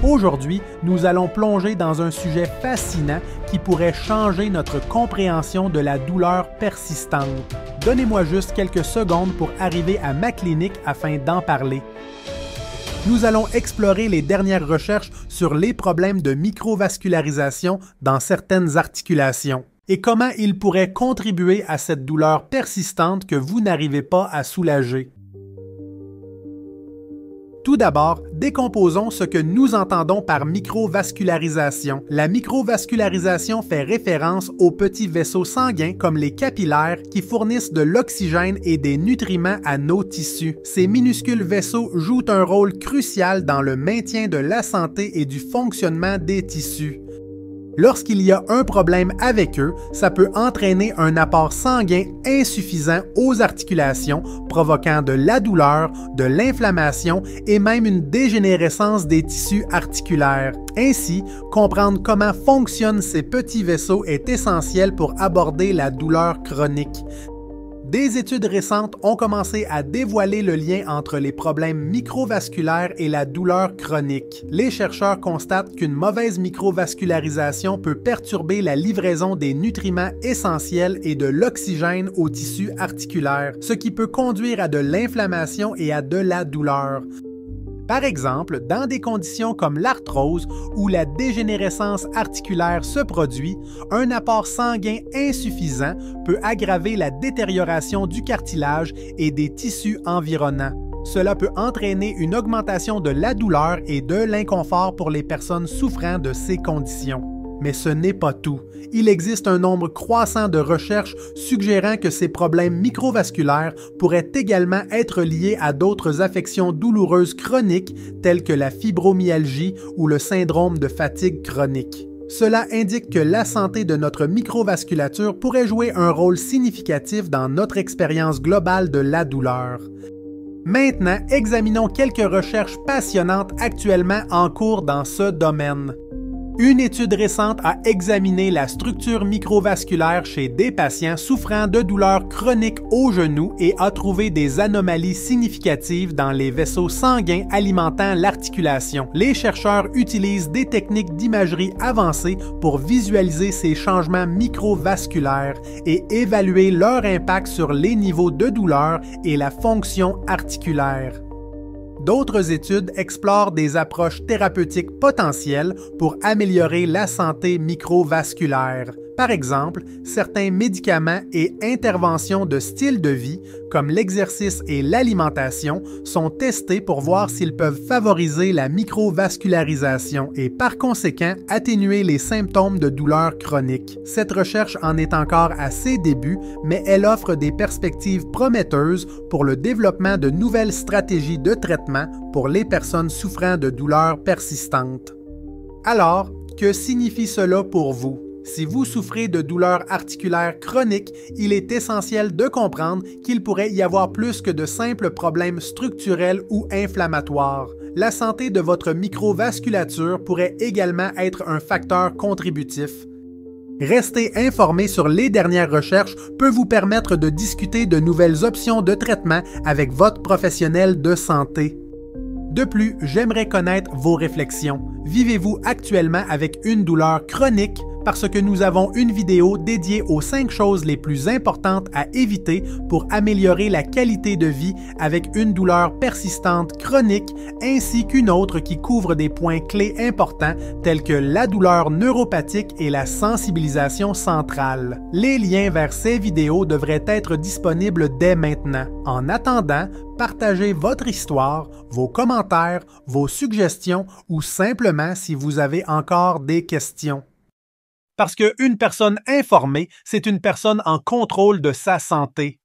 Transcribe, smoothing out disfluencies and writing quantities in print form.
Aujourd'hui, nous allons plonger dans un sujet fascinant qui pourrait changer notre compréhension de la douleur persistante. Donnez-moi juste quelques secondes pour arriver à ma clinique afin d'en parler. Nous allons explorer les dernières recherches sur les problèmes de microvascularisation dans certaines articulations et comment ils pourraient contribuer à cette douleur persistante que vous n'arrivez pas à soulager. Tout d'abord, décomposons ce que nous entendons par microvascularisation. La microvascularisation fait référence aux petits vaisseaux sanguins comme les capillaires qui fournissent de l'oxygène et des nutriments à nos tissus. Ces minuscules vaisseaux jouent un rôle crucial dans le maintien de la santé et du fonctionnement des tissus. Lorsqu'il y a un problème avec eux, ça peut entraîner un apport sanguin insuffisant aux articulations, provoquant de la douleur, de l'inflammation et même une dégénérescence des tissus articulaires. Ainsi, comprendre comment fonctionnent ces petits vaisseaux est essentiel pour aborder la douleur chronique. Des études récentes ont commencé à dévoiler le lien entre les problèmes microvasculaires et la douleur chronique. Les chercheurs constatent qu'une mauvaise microvascularisation peut perturber la livraison des nutriments essentiels et de l'oxygène aux tissus articulaires, ce qui peut conduire à de l'inflammation et à de la douleur. Par exemple, dans des conditions comme l'arthrose où la dégénérescence articulaire se produit, un apport sanguin insuffisant peut aggraver la détérioration du cartilage et des tissus environnants. Cela peut entraîner une augmentation de la douleur et de l'inconfort pour les personnes souffrant de ces conditions. Mais ce n'est pas tout. Il existe un nombre croissant de recherches suggérant que ces problèmes microvasculaires pourraient également être liés à d'autres affections douloureuses chroniques telles que la fibromyalgie ou le syndrome de fatigue chronique. Cela indique que la santé de notre microvasculature pourrait jouer un rôle significatif dans notre expérience globale de la douleur. Maintenant, examinons quelques recherches passionnantes actuellement en cours dans ce domaine. Une étude récente a examiné la structure microvasculaire chez des patients souffrant de douleurs chroniques au genou et a trouvé des anomalies significatives dans les vaisseaux sanguins alimentant l'articulation. Les chercheurs utilisent des techniques d'imagerie avancées pour visualiser ces changements microvasculaires et évaluer leur impact sur les niveaux de douleur et la fonction articulaire. D'autres études explorent des approches thérapeutiques potentielles pour améliorer la santé microvasculaire. Par exemple, certains médicaments et interventions de style de vie, comme l'exercice et l'alimentation, sont testés pour voir s'ils peuvent favoriser la microvascularisation et par conséquent atténuer les symptômes de douleur chronique. Cette recherche en est encore à ses débuts, mais elle offre des perspectives prometteuses pour le développement de nouvelles stratégies de traitement pour les personnes souffrant de douleurs persistantes. Alors, que signifie cela pour vous? Si vous souffrez de douleurs articulaires chroniques, il est essentiel de comprendre qu'il pourrait y avoir plus que de simples problèmes structurels ou inflammatoires. La santé de votre microvasculature pourrait également être un facteur contributif. Rester informé sur les dernières recherches peut vous permettre de discuter de nouvelles options de traitement avec votre professionnel de santé. De plus, j'aimerais connaître vos réflexions. Vivez-vous actuellement avec une douleur chronique? Parce que nous avons une vidéo dédiée aux 5 choses les plus importantes à éviter pour améliorer la qualité de vie avec une douleur persistante chronique, ainsi qu'une autre qui couvre des points clés importants tels que la douleur neuropathique et la sensibilisation centrale. Les liens vers ces vidéos devraient être disponibles dès maintenant. En attendant, partagez votre histoire, vos commentaires, vos suggestions ou simplement si vous avez encore des questions. Parce qu'une personne informée, c'est une personne en contrôle de sa santé.